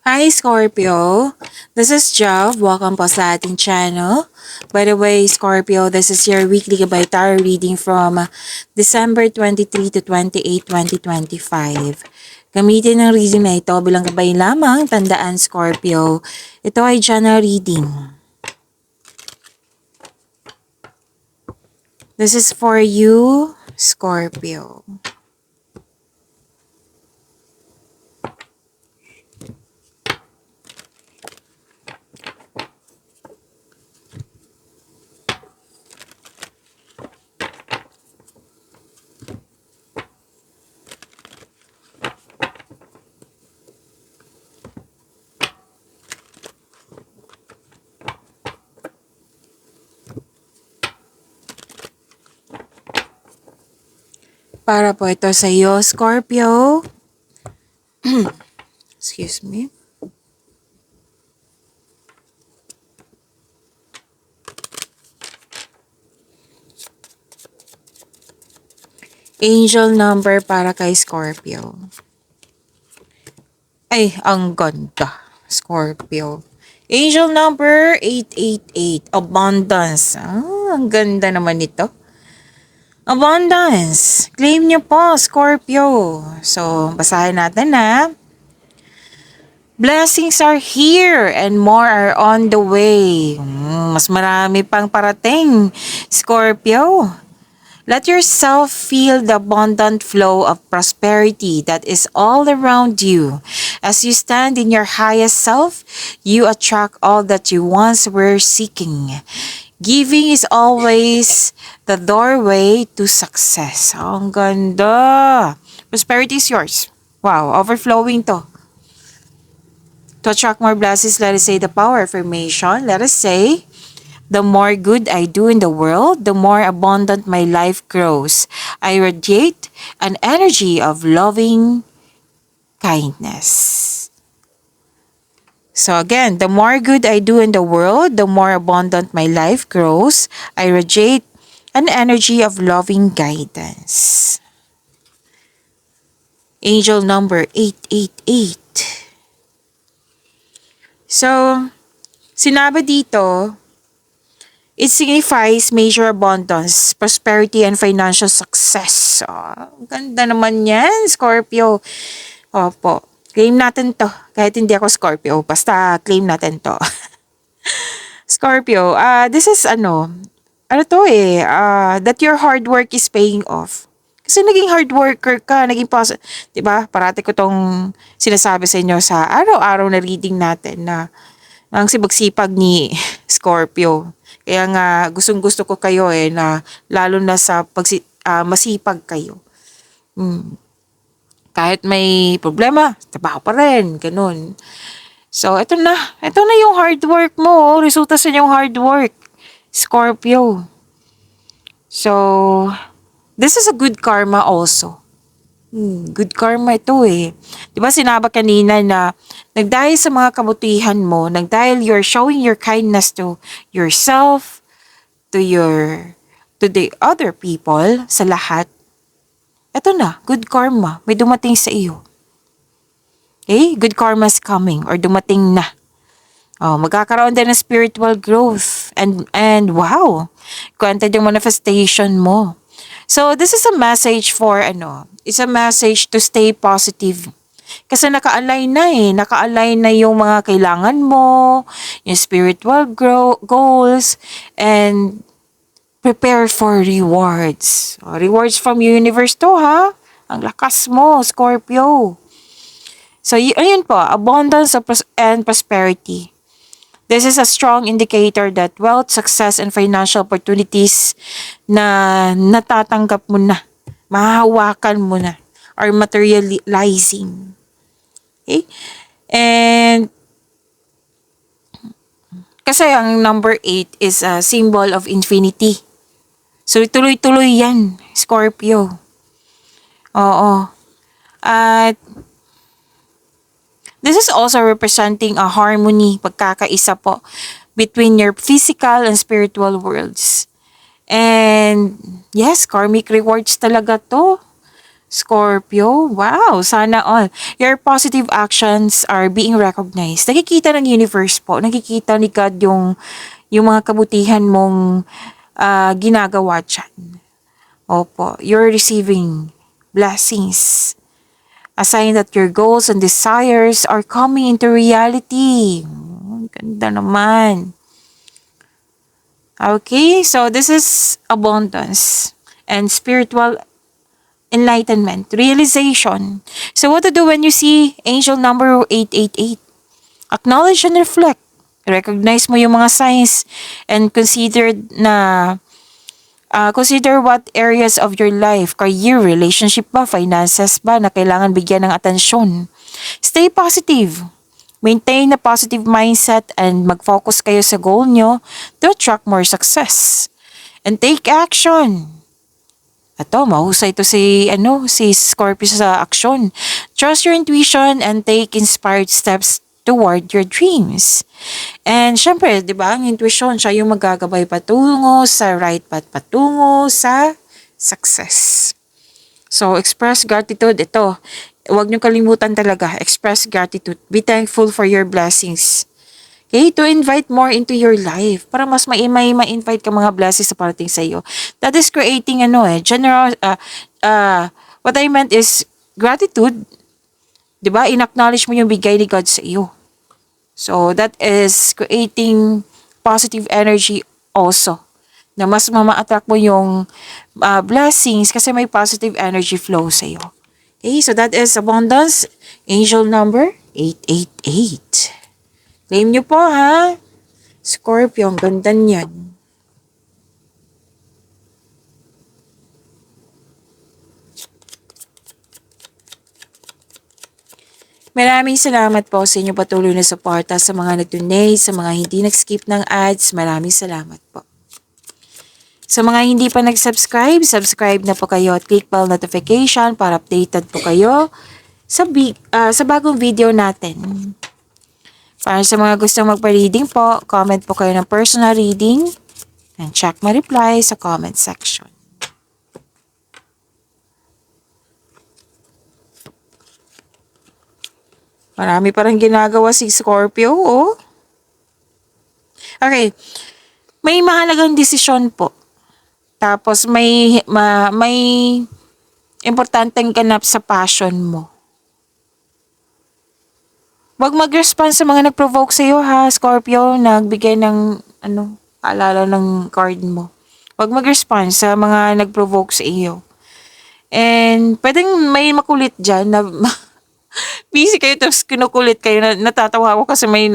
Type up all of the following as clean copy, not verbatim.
Hi Scorpio, this is Jav. Welcome po sa ating channel. By the way, Scorpio, this is your weekly gabay tarot reading from December 23 to 28, 2025. Gamitin ang reading na ito bilang gabay lamang. Tandaan Scorpio, ito ay general reading. This is for you, Scorpio. Para po ito sa iyo, Scorpio. Excuse me. Angel number para kay Scorpio. Ay, ang ganda. Scorpio. Angel number 888. Abundance. Ang ganda naman nito. Abundance. Claim niyo po, Scorpio. So, basahin natin na. Blessings are here and more are on the way. Mas marami pang parating, Scorpio. Let yourself feel the abundant flow of prosperity that is all around you. As you stand in your highest self, you attract all that you once were seeking. Giving is always the doorway to success. Ang ganda. Prosperity is yours. Wow, overflowing to. To attract more blessings, let us say the power affirmation. Let us say, the more good I do in the world, the more abundant my life grows. I radiate an energy of loving kindness. So again, the more good I do in the world, the more abundant my life grows. I radiate an energy of loving guidance. Angel number 888. So, sinabi dito, it signifies major abundance, prosperity, and financial success. Ganda naman yan, Scorpio. Opo, claim natin to. Kahit hindi ako Scorpio, basta claim natin to. Scorpio, this is that your hard work is paying off. Kasi naging hard worker ka, diba? Parati ko tong sinasabi sa inyo sa araw-araw na reading natin na ang sipag-sipag ni Scorpio. Kaya nga gustong-gusto ko kayo na lalo na sa masipag kayo. Kahit may problema, trabaho pa rin, ganun. So, ito na yung hard work mo, resulta sa yung hard work, Scorpio. So, this is a good karma also. Good karma ito Diba sinabi kanina na nagdahil sa mga kabutihan mo, nagdahil you're showing your kindness to yourself, to the other people, sa lahat. Ito na, good karma, may dumating sa iyo. Okay? Good karma is coming or dumating na. Magkakaroon din ng spiritual growth and wow, granted yung manifestation mo. So, this is a message for it's a message to stay positive. Kasi naka-align na yung mga kailangan mo, yung spiritual goals, and prepare for rewards. Rewards from universe to Ang lakas mo, Scorpio. So, ayun po, abundance and prosperity. This is a strong indicator that wealth, success, and financial opportunities na natatanggap mo na, mahahawakan mo na, or materializing. Okay? And kasi ang number 8 is a symbol of infinity. So, tuloy-tuloy yan, Scorpio. Oo. At this is also representing a harmony, pagkakaisa po, between your physical and spiritual worlds. And yes, karmic rewards talaga to. Scorpio, wow, sana all. Your positive actions are being recognized. Nakikita ng universe po, nakikita ni God yung mga kabutihan mong ginagawa dyan. Opo, you're receiving blessings. A sign that your goals and desires are coming into reality. Ganda naman. Okay, so this is abundance and spiritual enlightenment, realization. So what to do when you see angel number 888? Acknowledge and reflect. Recognize mo yung mga signs and consider what areas of your life, career, relationship ba, finances ba na kailangan bigyan ng atensyon. Stay positive. Maintain a positive mindset and mag-focus kayo sa goal nyo to attract more success. And take action. Ato, mahusay to si Scorpio sa aksyon. Trust your intuition and take inspired steps toward your dreams. And syempre, di ba, ang intuition, siya yung magagabay patungo sa right path, patungo sa success. So, express gratitude. Ito, huwag niyo kalimutan talaga. Express gratitude. Be thankful for your blessings. Okay? To invite more into your life. Para mas ma-invite ka mga blessings sa parating sa iyo. That is creating what I meant is gratitude. Diba? In-acknowledge mo yung bigay ni God sa iyo. So, that is creating positive energy also. Na mas mama-attract mo yung blessings kasi may positive energy flow sa iyo. Okay, so that is abundance. Angel number 888. Claim nyo po ha. Scorpio, ang ganda niyan. Maraming salamat po sa inyong patuloy na suporta sa mga nag-donate, sa mga hindi nag-skip ng ads. Maraming salamat po. Sa mga hindi pa nag-subscribe, subscribe na po kayo at click bell notification para updated po kayo sa bagong video natin. Para sa mga gustong magpa-reading po, comment po kayo ng personal reading and check my reply sa comment section. Marami parang ginagawa si Scorpio, oh. Okay, may mahalagang desisyon po. Tapos may importanteng ganap sa passion mo. Huwag mag-respond sa mga nag-provoke sa iyo ha, Scorpio, nagbigay ng paalala ng card mo. Huwag mag-respond sa mga nag-provoke sa iyo. And pwedeng may makulit dyan na busy kayo tapos kinukulit kayo. Natatawa ako kasi may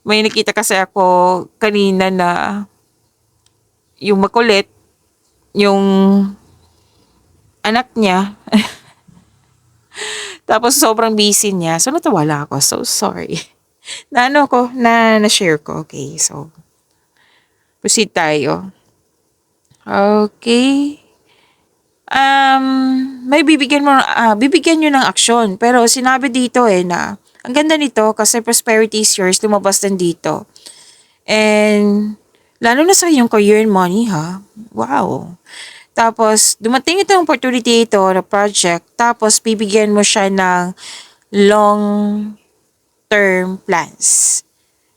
nakita kasi ako kanina na yung makulit, yung anak niya, tapos sobrang busy niya. So, natawala ako. So, sorry. Na-share ko. Okay, so, proceed tayo. Okay. May bibigyan nyo ng aksyon. Pero, sinabi dito na, ang ganda nito kasi prosperity is yours, lumabas din dito. And, lalo na sa yung career and money, ha? Wow. Tapos, dumating itong opportunity ito na project. Tapos, bibigyan mo siya ng long-term plans.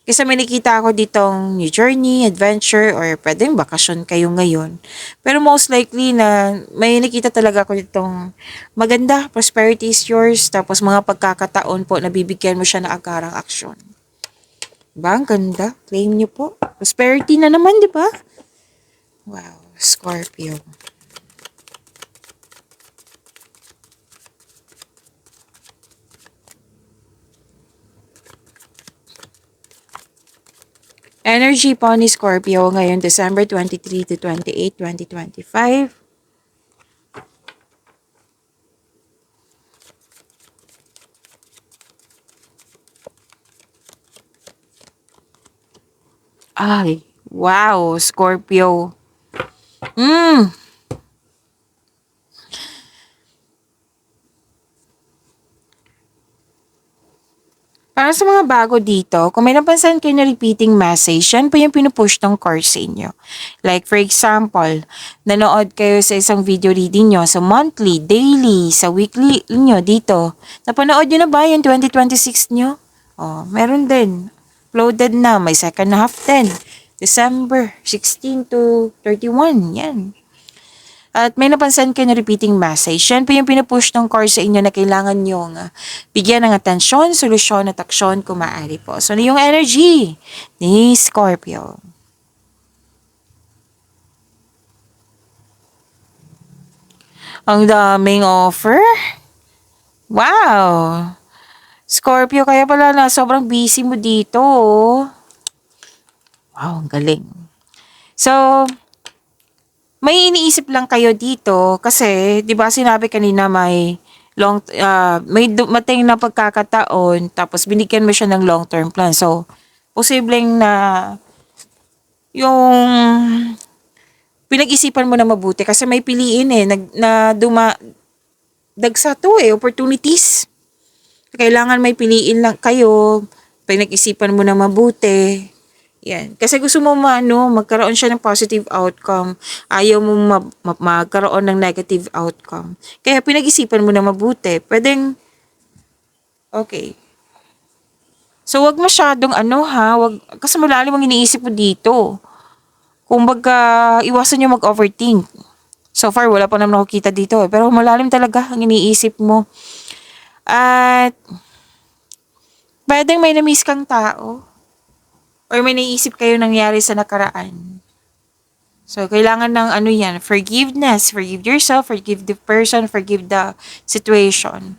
Kasi may nakita ako ditong new journey, adventure, or pwedeng bakasyon kayo ngayon. Pero most likely na may nakita talaga ako ditong maganda, prosperity is yours. Tapos, mga pagkakataon po na bibigyan mo siya ng agarang aksyon. Diba? Ang ganda. Claim niyo po. Prosperity na naman, di ba? Wow. Scorpio. Energy po ni Scorpio ngayon December 23 to 28, 2025. Ay, wow, Scorpio. Para sa mga bago dito, kung may napansin kayo na repeating message, yan po yung pinupush ng course sa inyo. Like for example, nanood kayo sa isang video reading nyo sa monthly, daily, sa weekly nyo dito. Napanood nyo na ba yung 2026 nyo? Oh, meron din. Uploaded na. May second half din. December 16 to 31. Yan. At may napansin kayo na repeating message. Yan po yung pinupush ng course sa inyo na kailangan yung bigyan ng atensyon, solusyon at aksyon kung maaari po. So, ano yung energy ni Scorpio? Ang daming offer? Wow! Scorpio, kaya pala na sobrang busy mo dito. Oh. Wow, ang galing. So, may iniisip lang kayo dito kasi 'di ba sinabi kanina may dumating na pagkakataon tapos binigyan mo siya ng long-term plan. So, posibleng na yung pinag-isipan mo na mabuti kasi may piliin dagsa to opportunities. Kailangan may piliin lang kayo, pinag-isipan mo na mabuti. Yan. Kasi gusto mo magkaroon siya ng positive outcome. Ayaw mo magkaroon ng negative outcome. Kaya pinag-isipan mo na mabuti. Pwedeng, okay. So, wag masyadong kasi malalim ang iniisip mo dito. Kumbaga, iwasan nyo mag-overthink. So far, wala pa naman ako kita dito pero malalim talaga ang iniisip mo. At, pwedeng may na-miss kang tao. Or may naisip kayo nangyari sa nakaraan. So, kailangan ng forgiveness. Forgive yourself, forgive the person, forgive the situation.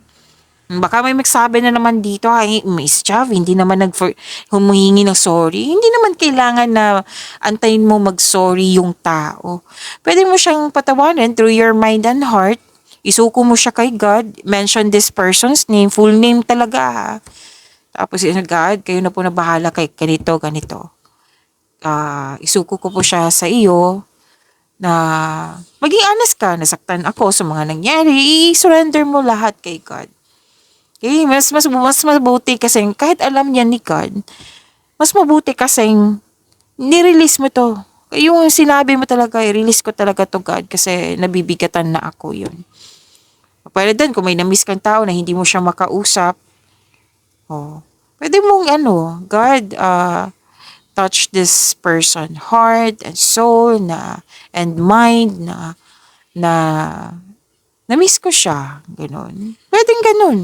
Baka may magsabi na naman dito, ay, Miss Chav, hindi naman humihingi ng sorry. Hindi naman kailangan na antayin mo mag-sorry yung tao. Pwede mo siyang patawanan through your mind and heart. Isuko mo siya kay God. Mention this person's name, full name talaga ha. Tapos, God, kayo na po na bahala kay ganito. Isuko ko po siya sa iyo na maging honest ka, nasaktan ako sa mga nangyari, i-surrender mo lahat kay God. Okay? Mas mabuti kasi kahit alam niya ni God, mas mabuti kasi nirelease mo to. Yung sinabi mo talaga, i-release ko talaga to God kasi nabibigatan na ako yun. Pwede din kung may na-miss kang tao na hindi mo siya makausap, pwede mong God, touch this person heart and soul and mind na-miss ko siya. Ganon. Pwedeng ganon.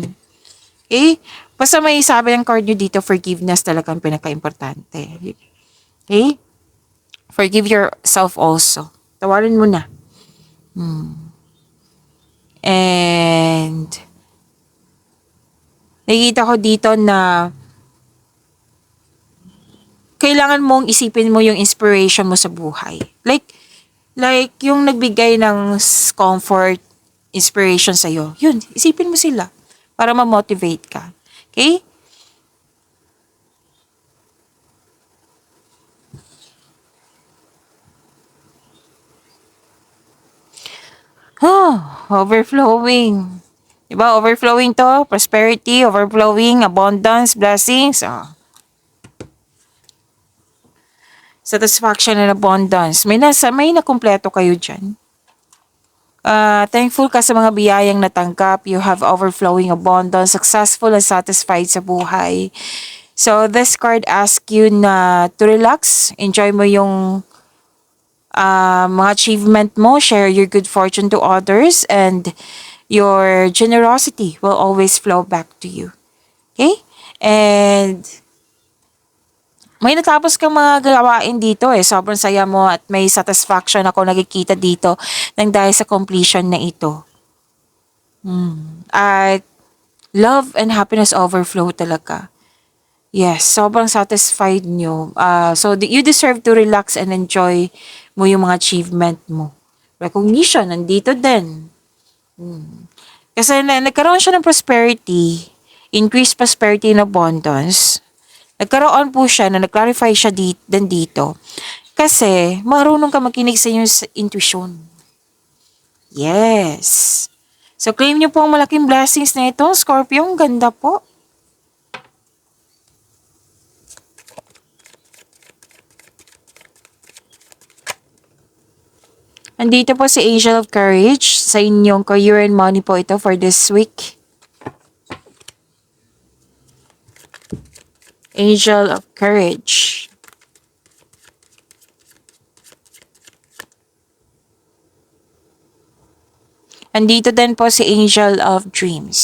Okay? Basta may sabi ng card nyo dito, forgiveness talagang pinaka-importante. Okay? Forgive yourself also. Tawarin mo na. And nakikita ko dito na kailangan mong isipin mo yung inspiration mo sa buhay. Like yung nagbigay ng comfort, inspiration sa'yo. Yun, isipin mo sila para ma-motivate ka. Okay? Overflowing. Diba? Overflowing to. Prosperity, overflowing, abundance, blessings. Satisfaction and abundance. May nakumpleto kayo dyan. Thankful ka sa mga biyayang natanggap. You have overflowing abundance, successful and satisfied sa buhay. So, this card asks you na to relax. Enjoy mo yung mga achievement mo. Share your good fortune to others. And your generosity will always flow back to you. Okay? And may natapos kang mga gawain dito Sobrang saya mo at may satisfaction ako nakikita dito nang dahil sa completion na ito. At love and happiness overflow talaga. Yes, sobrang satisfied nyo. So, you deserve to relax and enjoy mo yung mga achievement mo. Recognition, nandito din. Kasi nagkaroon siya ng prosperity, increased prosperity and abundance. Nagkaroon po siya na nag-clarify siya dito. Kasi, marunong ka makinig sa iyong intuition. Yes. So, claim nyo po ang malaking blessings na ito. Scorpio, ang ganda po. Andito po si Angel of Courage. Sa inyong career and money po ito for this week. Angel of Courage. Andito din po si Angel of Dreams.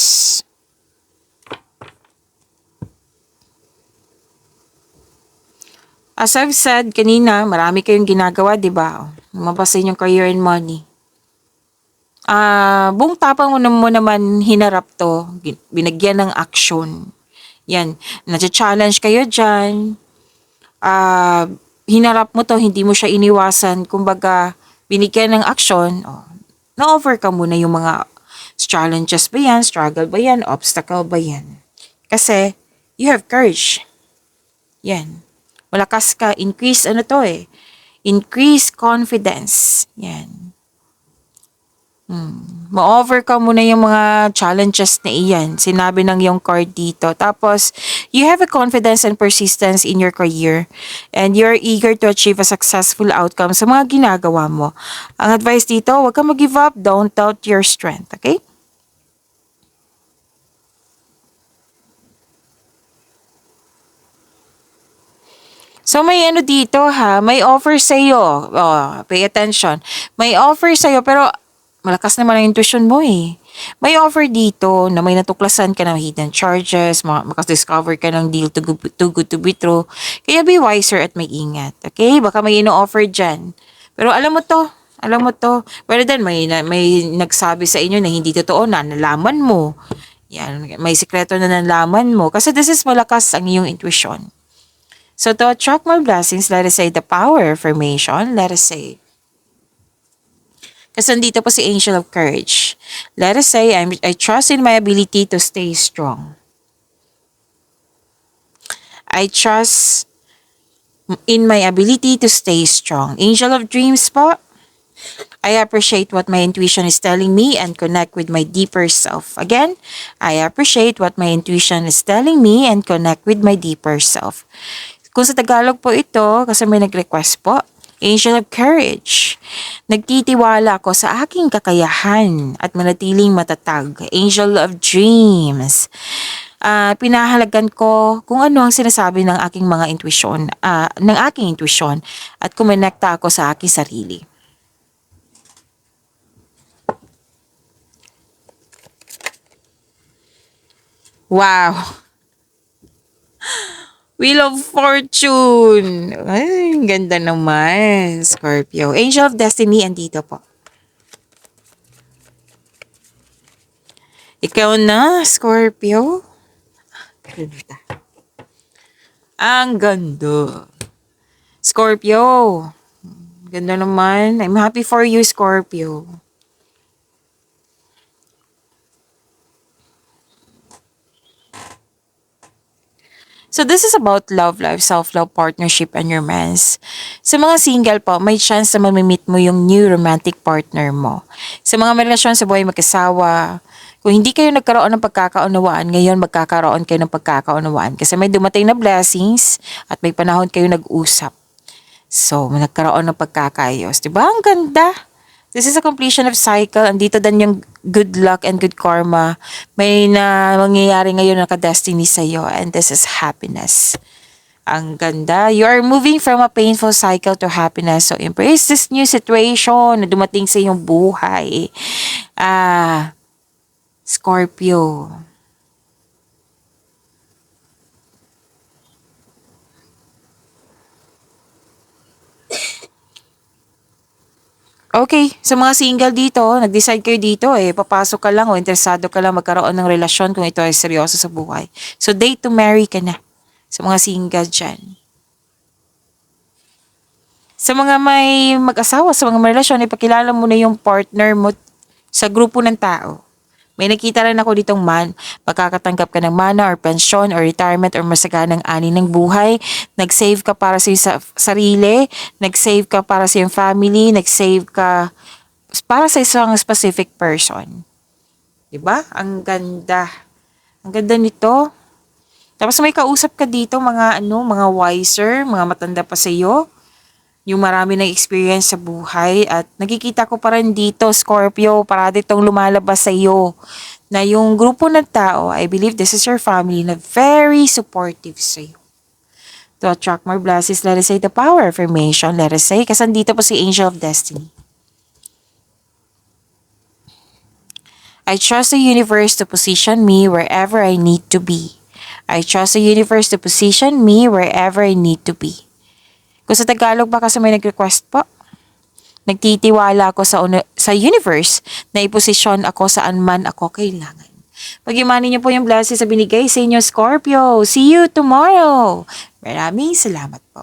As I've said kanina, marami kayong ginagawa, di ba? Lumabas sa inyong career and money. Buong tapang mo naman hinarap to, binagyan ng action. Yan, na-challenge kayo dyan. Hinarap mo to, hindi mo siya iniwasan. Kumbaga, binigyan ng action, na-overcome mo na yung mga challenges ba yan, struggle ba yan, obstacle ba yan. Kasi, you have courage. Yan. Malakas ka, increase increase confidence. Yan. Ma-overcome mo na yung mga challenges na iyan. Sinabi ng yung card dito. Tapos, you have a confidence and persistence in your career and you're eager to achieve a successful outcome sa mga ginagawa mo. Ang advice dito, huwag kang mag-give up. Don't doubt your strength. Okay? So, may ano dito ha, may offer sa'yo. Pay attention. May offer sa'yo, pero malakas naman ang intuition mo eh. May offer dito na may natuklasan ka ng hidden charges, makadiscover ka ng deal too good to be true. Kaya be wiser at may ingat. Okay? Baka may ino-offer dyan. Pero alam mo to. Pero then, may nagsabi sa inyo na hindi totoo na nalaman mo. Yan, may sikreto na nalaman mo. Kasi this is malakas ang iyong intuition. So to attract more blessings, let us say the power of affirmation, let us say. Kasi nandito po si Angel of Courage. Let us say, I trust in my ability to stay strong. I trust in my ability to stay strong. Angel of Dreams po. I appreciate what my intuition is telling me and connect with my deeper self. Again, I appreciate what my intuition is telling me and connect with my deeper self. Kung sa Tagalog po ito, kasi may nag-request po, Angel of Courage. Nagtitiwala ako sa aking kakayahan at manatiling matatag. Angel of Dreams. Pinahalagan ko kung ano ang sinasabi ng aking mga intuition, ng aking intuition at kumonekta ako sa aking sarili. Wow! Wheel of Fortune. Ay, ganda naman, Scorpio. Angel of Destiny, andito po. Ikaw na, Scorpio. Ganda. Ang ganda. Scorpio. Ganda naman. I'm happy for you, Scorpio. So this is about love life, self-love, partnership, and romance. Sa mga single po, may chance na mamimit mo yung new romantic partner mo. Sa mga may relasyon sa buhay mag-asawa, kung hindi kayo nagkaroon ng pagkakaunawaan, ngayon magkakaroon kayo ng pagkakaunawaan. Kasi may dumating na blessings at may panahon kayo nag-usap. So, nagkaroon ng pagkakayos. Diba? Ang ganda. This is a completion of cycle. Andito din yung good luck and good karma. May na mangyayari ngayon na ka-destiny sa'yo. And this is happiness. Ang ganda. You are moving from a painful cycle to happiness. So, embrace this new situation na dumating sa iyong buhay. Scorpio. Okay, sa mga single dito, nag-decide kayo dito papasok ka lang o interesado ka lang magkaroon ng relasyon kung ito ay seryoso sa buhay. So, date to marry ka na sa mga single dyan. Sa mga may mag-asawa, sa mga may relasyon, ipakilala mo na yung partner mo sa grupo ng tao. May nakita rin ako ditong magkakatanggap ka ng mana or pensyon or retirement or masaganang ani ng buhay. Nag-save ka para sa sarili, nag-save ka para sa iyong family, nag-save ka para sa isang specific person. Diba? Ang ganda. Ang ganda nito. Tapos may kausap ka dito, mga wiser, mga matanda pa sa iyo. yung marami ng experience sa buhay at nakikita ko pa rin dito, Scorpio, parati itong lumalabas sa iyo na yung grupo ng tao, I believe this is your family na very supportive sa iyo. To attract more blessings, let us say the power affirmation, let us say, kasi dito po si Angel of Destiny. I trust the universe to position me wherever I need to be. I trust the universe to position me wherever I need to be. Kung sa Tagalog ba kasi may nag-request po? Nagtitiwala ako sa universe na iposisyon ako saan man ako kailangan. Pag-imani niyo po yung blessings sa binigay sa inyo, Scorpio. See you tomorrow. Maraming salamat po.